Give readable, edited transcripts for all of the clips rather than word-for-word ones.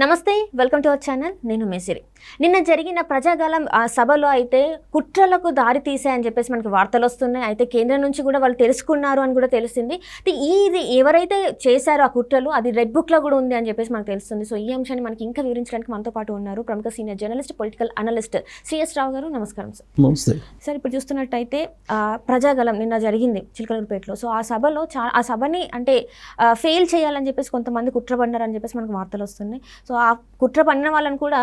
నమస్తే, welcome to our channel. నేను మేసిరి. నిన్న జరిగిన ప్రజాగాలం సభలో అయితే కుట్రలకు దారి తీసాయని చెప్పేసి మనకి వార్తలు వస్తున్నాయి. అయితే కేంద్రం నుంచి కూడా వాళ్ళు తెలుసుకున్నారు అని కూడా తెలిసింది. ఇది ఎవరైతే చేశారో ఆ కుట్రలు అది రెడ్ బుక్లో కూడా ఉంది అని చెప్పేసి మనకు తెలుస్తుంది. సో ఈ అంశాన్ని మనకి ఇంకా వివరించడానికి మనతో పాటు ఉన్నారు ప్రముఖ senior journalist, political analyst C S Rao గారు. నమస్కారం సార్. నమస్తే సార్, ఇప్పుడు చూస్తున్నట్టయితే ప్రజాగాలం నిన్న జరిగింది చిలకలూరుపేటలో. సో ఆ సభలో ఆ సభని అంటే ఫెయిల్ చేయాలని చెప్పేసి కొంతమంది కుట్ర పడినారని చెప్పేసి మనకు వార్తలు వస్తున్నాయి. సో ఆ కుట్ర పడిన వాళ్ళని కూడా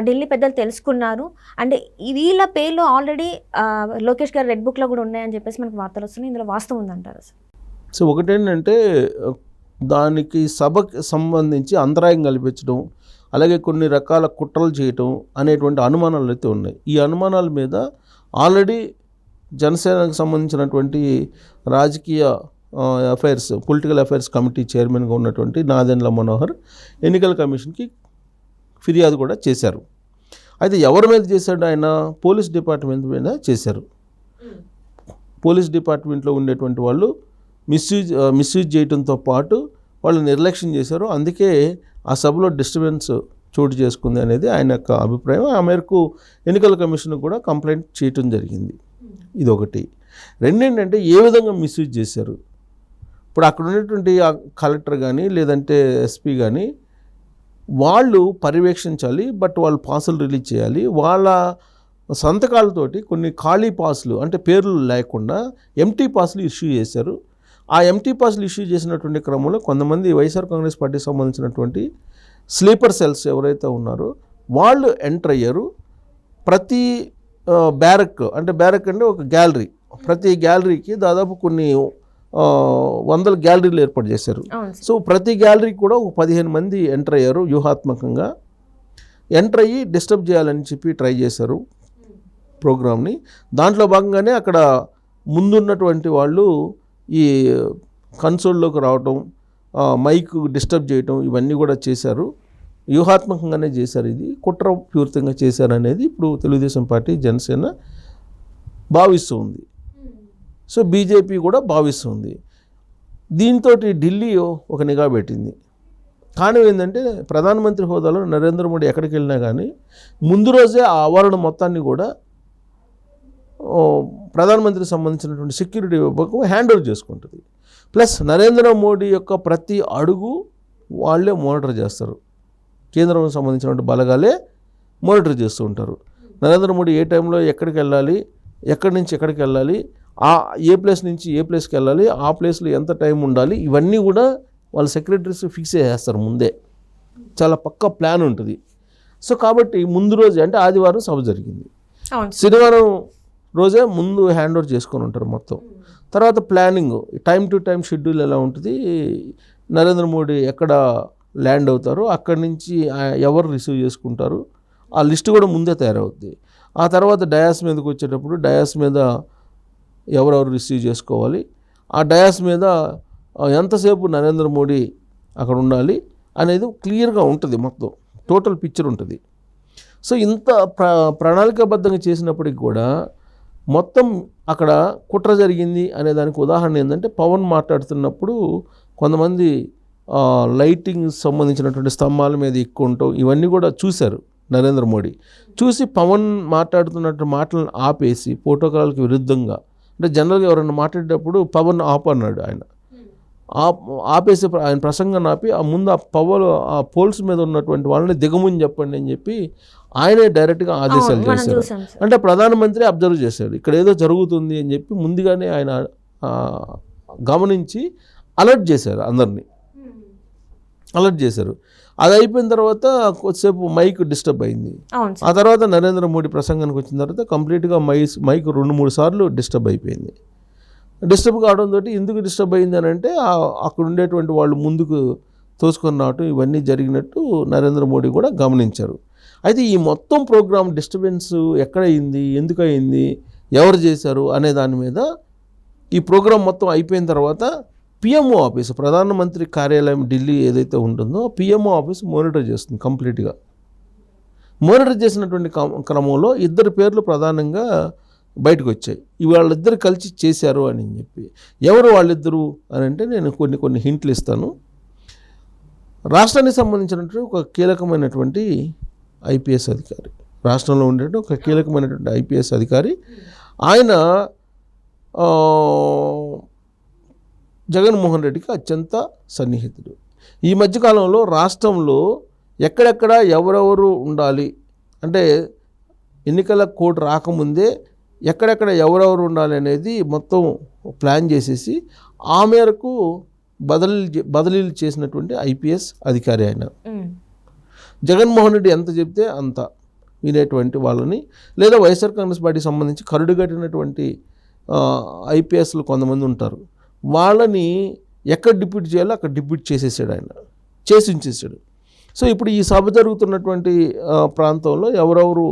ఢిల్లీ పెద్దలు తెలుసుకున్నారు. అంటే వీళ్ళ పేర్లు ఆల్రెడీ లోకేష్ గారు రెడ్ బుక్లో కూడా ఉన్నాయని చెప్పేసి మనకు వార్తలు వస్తున్నాయి. ఇందులో వాస్తవం ఉందంటారు సార్? సో ఒకటేంటంటే దానికి సభకి సంబంధించి అంతరాయం కల్పించడం, అలాగే కొన్ని రకాల కుట్రలు చేయటం అనేటువంటి అనుమానాలు అయితే ఉన్నాయి. ఈ అనుమానాల మీద ఆల్రెడీ జనసేనకు సంబంధించినటువంటి రాజకీయ అఫైర్స్, పొలిటికల్ అఫైర్స్ కమిటీ చైర్మన్గా ఉన్నటువంటి నాదెండ్ల మనోహర్ ఎన్నికల కమిషన్కి ఫిర్యాదు కూడా చేశారు. అయితే ఎవరి మీద చేశాడు? ఆయన పోలీస్ డిపార్ట్మెంట్ మీద చేశారు. పోలీస్ డిపార్ట్మెంట్లో ఉండేటువంటి వాళ్ళు మిస్యూజ్ చేయడంతో పాటు వాళ్ళు నిర్లక్ష్యం చేశారు. అందుకే ఆ సభలో డిస్టర్బెన్స్ చోటు చేసుకుంది అనేది ఆయన యొక్క అభిప్రాయం. ఆ మేరకు ఎన్నికల కమిషన్ కూడా కంప్లైంట్ చేయటం జరిగింది. ఇదొకటి. రెండేంటంటే ఏ విధంగా మిస్యూజ్ చేశారు. ఇప్పుడు అక్కడ ఉన్నటువంటి కలెక్టర్ కానీ లేదంటే ఎస్పీ కానీ వాళ్ళు పర్యవేక్షించాలి, బట్ వాళ్ళు పాసులు రిలీజ్ చేయాలి. వాళ్ళ సంతకాలతోటి కొన్ని ఖాళీ పాసులు అంటే పేర్లు లేకుండా ఎంటీ పాసులు ఇష్యూ చేశారు. ఆ ఎంటీ పాసులు ఇష్యూ చేసినటువంటి క్రమంలో కొంతమంది వైఎస్ఆర్ కాంగ్రెస్ పార్టీకి సంబంధించినటువంటి స్లీపర్ సెల్స్ ఎవరైతే ఉన్నారో వాళ్ళు ఎంటర్ అయ్యారు. ప్రతి బ్యారక్ అంటే ఒక గ్యాలరీ, ప్రతి గ్యాలరీకి దాదాపు కొన్ని వందల గ్యాలరీలు ఏర్పాటు చేశారు. సో ప్రతి గ్యాలరీకి కూడా ఒక 15 మంది ఎంటర్ అయ్యారు. వ్యూహాత్మకంగా ఎంటర్ అయ్యి డిస్టర్బ్ చేయాలని చెప్పి ట్రై చేశారు ప్రోగ్రామ్ని. దాంట్లో భాగంగానే అక్కడ ముందున్నటువంటి వాళ్ళు ఈ కన్సోల్లోకి రావటం, మైక్ డిస్టర్బ్ చేయటం, ఇవన్నీ కూడా చేశారు. వ్యూహాత్మకంగానే చేశారు. ఇది కుట్రపూరితంగా చేశారనేది ఇప్పుడు తెలుగుదేశం పార్టీ, జనసేన భావిస్తూ ఉంది. సో బీజేపీ కూడా భావిస్తుంది. దీంతో ఢిల్లీ ఒక నిఘా పెట్టింది. కానీ ఏంటంటే ప్రధానమంత్రి హోదాలో నరేంద్ర మోడీ ఎక్కడికి వెళ్ళినా కానీ ముందు రోజే ఆ ఆవరణ మొత్తాన్ని కూడా ప్రధానమంత్రికి సంబంధించినటువంటి సెక్యూరిటీ విభాగం హ్యాండ్ ఓవర్ చేసుకుంటుంది. ప్లస్ నరేంద్ర మోడీ యొక్క ప్రతి అడుగు వాళ్ళే మానిటర్ చేస్తారు. కేంద్రం సంబంధించినటువంటి బలగాలే మానిటర్ చేస్తూ ఉంటారు. నరేంద్ర మోడీ ఏ టైంలో ఎక్కడికి వెళ్ళాలి, ఎక్కడి నుంచి ఎక్కడికి వెళ్ళాలి, ఏ ప్లేస్ నుంచి ఏ ప్లేస్కి వెళ్ళాలి, ఆ ప్లేస్లో ఎంత టైం ఉండాలి, ఇవన్నీ కూడా వాళ్ళ సెక్రటరీస్ ఫిక్స్ చేసేస్తారు ముందే. చాలా పక్కా ప్లాన్ ఉంటుంది. సో కాబట్టి ముందు రోజే అంటే ఆదివారం సభ జరిగింది, శనివారం రోజే ముందు హ్యాండ్ ఓవర్ చేసుకొని ఉంటారు మొత్తం. తర్వాత planning, time to time schedule ఎలా ఉంటుంది, నరేంద్ర మోడీ ఎక్కడ ల్యాండ్ అవుతారు, అక్కడి నుంచి ఎవరు రిసీవ్ చేసుకుంటారు, ఆ లిస్ట్ కూడా ముందే తయారవుద్ది. ఆ తర్వాత డయాస్ మీదకి వచ్చేటప్పుడు డయాస్ మీద ఎవరెవరు రిసీవ్ చేసుకోవాలి, ఆ డయాస్ మీద ఎంతసేపు నరేంద్ర మోడీ అక్కడ ఉండాలి అనేది క్లియర్గా ఉంటుంది. మొత్తం టోటల్ పిక్చర్ ఉంటుంది. సో ఇంత ప్రణాళికాబద్ధంగా చేసినప్పటికి కూడా మొత్తం అక్కడ కుట్ర జరిగింది అనే దానికి ఉదాహరణ ఏంటంటే పవన్ మాట్లాడుతున్నప్పుడు కొంతమంది లైటింగ్ సంబంధించినటువంటి స్తంభాల మీద ఎక్కువ ఉంటాం, ఇవన్నీ కూడా చూశారు నరేంద్ర మోడీ. చూసి పవన్ మాట్లాడుతున్నట్టు మాటలను ఆపేసి ప్రోటోకాల్కి విరుద్ధంగా, అంటే జనరల్గా ఎవరైనా మాట్లాడేటప్పుడు పవన్ ఆప్ అన్నాడు. ఆయన ఆపేసి ఆయన ప్రసంగాన్ని ఆపి ఆ ముందు ఆ పోల్స్ మీద ఉన్నటువంటి వాళ్ళని దిగమని చెప్పండి అని చెప్పి ఆయనే డైరెక్ట్గా ఆదేశాలు చేశారు. అంటే ప్రధానమంత్రి అబ్జర్వ్ చేశాడు ఇక్కడ ఏదో జరుగుతుంది అని చెప్పి ముందుగానే ఆయన గమనించి అలర్ట్ చేశారు, అందరినీ అలర్ట్ చేశారు. అది అయిపోయిన తర్వాత కొద్దిసేపు మైక్ డిస్టర్బ్ అయింది. ఆ తర్వాత నరేంద్ర మోడీ ప్రసంగానికి వచ్చిన తర్వాత కంప్లీట్గా మైక్ 2-3 సార్లు డిస్టర్బ్ అయిపోయింది. డిస్టర్బ్ కావడంతో ఎందుకు డిస్టర్బ్ అయింది అని అంటే అక్కడ ఉండేటువంటి వాళ్ళు ముందుకు తోసుకొని రావటం, ఇవన్నీ జరిగినట్టు నరేంద్ర మోడీ కూడా గమనించారు. అయితే ఈ మొత్తం ప్రోగ్రామ్ డిస్టర్బెన్స్ ఎక్కడయింది, ఎందుకు అయింది, ఎవరు చేశారు అనే దాని మీద ఈ ప్రోగ్రాం మొత్తం అయిపోయిన తర్వాత పిఎంఓ ఆఫీస్, ప్రధానమంత్రి కార్యాలయం ఢిల్లీ ఏదైతే ఉంటుందో ఆ పిఎంఓ ఆఫీస్ మానిటర్ చేస్తుంది. కంప్లీట్గా మానిటర్ చేసినటువంటి క్రమంలో 2 పేర్లు ప్రధానంగా బయటకు వచ్చాయి. వాళ్ళిద్దరు కలిసి చేశారు అని చెప్పి. ఎవరు వాళ్ళిద్దరు అని అంటే నేను కొన్ని హింట్లు ఇస్తాను. రాష్ట్రానికి సంబంధించినటువంటి ఒక కీలకమైనటువంటి ఐపీఎస్ అధికారి, రాష్ట్రంలో ఉండేటువంటి ఒక కీలకమైనటువంటి ఐపీఎస్ అధికారి. ఆయన జగన్మోహన్ రెడ్డికి అత్యంత సన్నిహితుడు. ఈ మధ్యకాలంలో రాష్ట్రంలో ఎక్కడెక్కడ ఎవరెవరు ఉండాలి అంటే ఎన్నికల కోడ్ రాకముందే ఎక్కడెక్కడ ఎవరెవరు ఉండాలి అనేది మొత్తం ప్లాన్ చేసేసి ఆ మేరకు బదిలీలు చేసినటువంటి ఐపీఎస్ అధికారి ఆయన. జగన్మోహన్ రెడ్డి ఎంత చెప్తే అంత వినేటువంటి వాళ్ళని, లేదా వైఎస్ఆర్ కాంగ్రెస్ పార్టీకి సంబంధించి కరుడు కట్టినటువంటి ఐపీఎస్లు కొంతమంది ఉంటారు, వాళ్ళని ఎక్కడ డిప్యూట్ చేయాలో అక్కడ డిప్యూట్ చేసేసాడు ఆయన, చేసి ఉంచేసాడు. సో ఇప్పుడు ఈ సభ జరుగుతున్నటువంటి ప్రాంతంలో ఎవరెవరు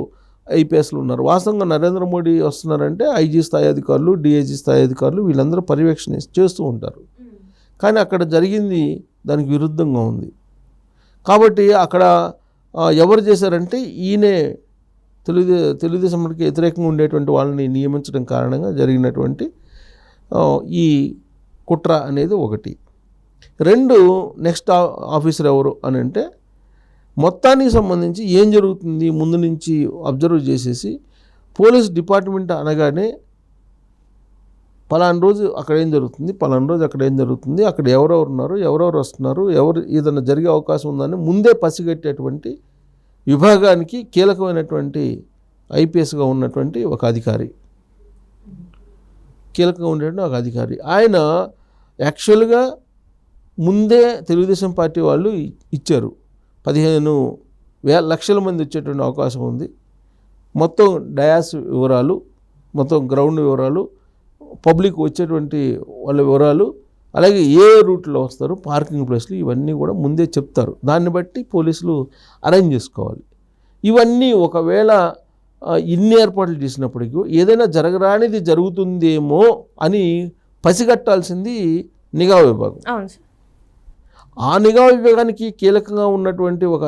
ఐపీఎస్లు ఉన్నారు, వాస్తవంగా నరేంద్ర మోడీ వస్తున్నారంటే ఐజీ స్థాయి అధికారులు, డిఐజీ స్థాయి అధికారులు వీళ్ళందరూ పర్యవేక్షణ చేస్తూ ఉంటారు. కానీ అక్కడ జరిగింది దానికి విరుద్ధంగా ఉంది. కాబట్టి అక్కడ ఎవరు చేశారంటే ఈయనే తెలుగుదేశంకి వ్యతిరేకంగా ఉండేటువంటి వాళ్ళని నియమించడం కారణంగా జరిగినటువంటి ఈ కుట్ర అనేది ఒకటి. రెండు, నెక్స్ట్ ఆఫీసర్ ఎవరు అని అంటే మొత్తానికి సంబంధించి ఏం జరుగుతుంది ముందు నుంచి అబ్జర్వ్ చేసేసి పోలీస్ డిపార్ట్మెంట్ అనగానే పలానా రోజు అక్కడ ఏం జరుగుతుంది, పలానా రోజు అక్కడ ఏం జరుగుతుంది, అక్కడ ఎవరెవరు ఉన్నారు, ఎవరెవరు వస్తున్నారు, ఎవరు ఏదైనా జరిగే అవకాశం ఉందని ముందే పసిగట్టేటువంటి విభాగానికి కీలకమైనటువంటి ఐపీఎస్గా ఉన్నటువంటి ఒక అధికారి, కీలకంగా ఉండేటువంటి ఒక అధికారి. ఆయన యాక్చువల్గా ముందే తెలుగుదేశం పార్టీ వాళ్ళు ఇచ్చారు 15 లక్షల మంది వచ్చేటువంటి అవకాశం ఉంది. మొత్తం డయాస్ వివరాలు, మొత్తం గ్రౌండ్ వివరాలు, పబ్లిక్ వచ్చేటువంటి వాళ్ళ వివరాలు, అలాగే ఏ రూట్లో వస్తారు, పార్కింగ్ ప్లేస్లు, ఇవన్నీ కూడా ముందే చెప్తారు. దాన్ని బట్టి పోలీసులు అరేంజ్ చేసుకోవాలి. ఇవన్నీ ఒకవేళ ఇన్ని ఏర్పాట్లు చేసినప్పటికీ ఏదైనా జరగరానిది జరుగుతుందేమో అని పసిగట్టాల్సింది నిఘా విభాగం. ఆ నిఘా విభాగానికి కీలకంగా ఉన్నటువంటి ఒక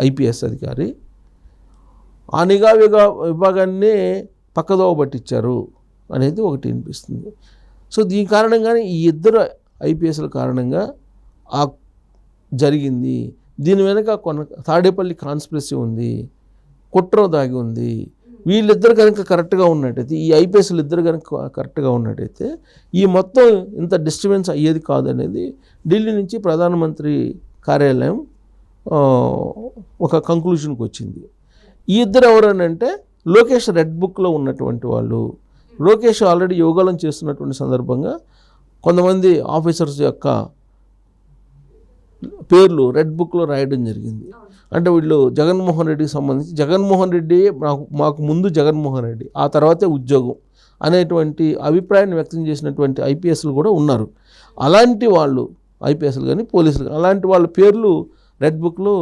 ఐపీఎస్ అధికారి ఆ నిఘా విభాగాన్నే పక్కదోవ పట్టించారు అనేది ఒకటి అనిపిస్తుంది. సో దీని కారణంగానే ఈ ఇద్దరు ఐపీఎస్ల కారణంగా ఆ జరిగింది. దీని వెనక తాడేపల్లి కాన్స్పిరసీ ఉంది, కుట్ర దాగి ఉంది. వీళ్ళిద్దరు కనుక కరెక్ట్గా ఉన్నట్టయితే, ఈ ఐపీఎస్లు ఇద్దరు కనుక కరెక్ట్గా ఉన్నట్టయితే ఈ మొత్తం ఇంత డిస్టర్బెన్స్ అయ్యేది కాదనేది ఢిల్లీ నుంచి ప్రధానమంత్రి కార్యాలయం ఒక కంక్లూషన్కి వచ్చింది. ఈ ఇద్దరు ఎవరనంటే లోకేష్ రెడ్ బుక్లో ఉన్నటువంటి వాళ్ళు. లోకేష్ ఆల్రెడీ యోగాలను చేస్తున్నటువంటి సందర్భంగా కొంతమంది ఆఫీసర్స్ యొక్క పేర్లు రెడ్ బుక్లో రాయడం జరిగింది. అంటే వీళ్ళు జగన్మోహన్ రెడ్డికి సంబంధించి జగన్మోహన్ రెడ్డి మాకు ముందు జగన్మోహన్ రెడ్డి ఆ తర్వాతే ఉద్యోగం అనేటువంటి అభిప్రాయాన్ని వ్యక్తం చేసినటువంటి ఐపీఎస్లు కూడా ఉన్నారు. అలాంటి వాళ్ళు ఐపీఎస్లు కానీ పోలీసులు కానీ అలాంటి వాళ్ళ పేర్లు రెడ్ బుక్లో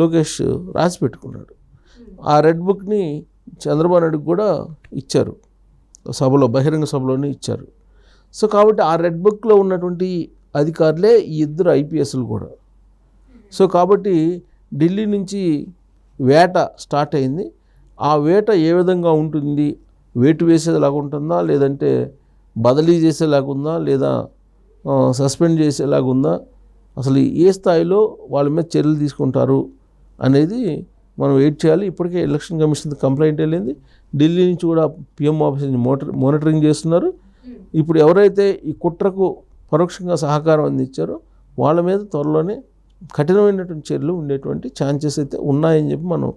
లోకేష్ రాసి పెట్టుకున్నాడు. ఆ రెడ్ బుక్ని చంద్రబాబు నాయుడుకి కూడా ఇచ్చారు, సభలో బహిరంగ సభలోనే ఇచ్చారు. సో కాబట్టి ఆ రెడ్ బుక్లో ఉన్నటువంటి అధికారులే ఈ ఇద్దరు ఐపీఎస్లు కూడా. సో కాబట్టి ఢిల్లీ నుంచి వేట స్టార్ట్ అయింది. ఆ వేట ఏ విధంగా ఉంటుంది, వేటు వేసేలాగా ఉంటుందా, లేదంటే బదిలీ చేసేలాగా ఉందా, లేదా సస్పెండ్ చేసేలాగా ఉందా, అసలు ఏ స్థాయిలో వాళ్ళ మీద చర్యలు తీసుకుంటారు అనేది మనం వెయిట్ చేయాలి. ఇప్పటికే ఎలక్షన్ కమిషన్ కంప్లైంట్ వెళ్ళింది, ఢిల్లీ నుంచి కూడా పిఎం ఆఫీస్ నుంచి మానిటరింగ్ చేస్తున్నారు. ఇప్పుడు ఎవరైతే ఈ కుట్రకు పరోక్షంగా సహకారం అందించారో వాళ్ళ మీద త్వరలోనే కఠినమైనటువంటి చర్యలు ఉండేటువంటి ఛాన్సెస్ అయితే ఉన్నాయని చెప్పి మనం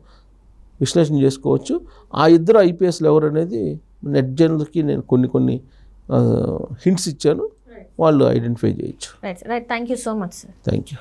విశ్లేషణ చేసుకోవచ్చు. ఆ ఇద్దరు ఐపీఎస్లు ఎవరనేది నెట్ జర్నల్కి నేను కొన్ని హింట్స్ ఇచ్చాను, వాళ్ళు ఐడెంటిఫై చేయొచ్చు. Right, thank you so much sir. Thank you.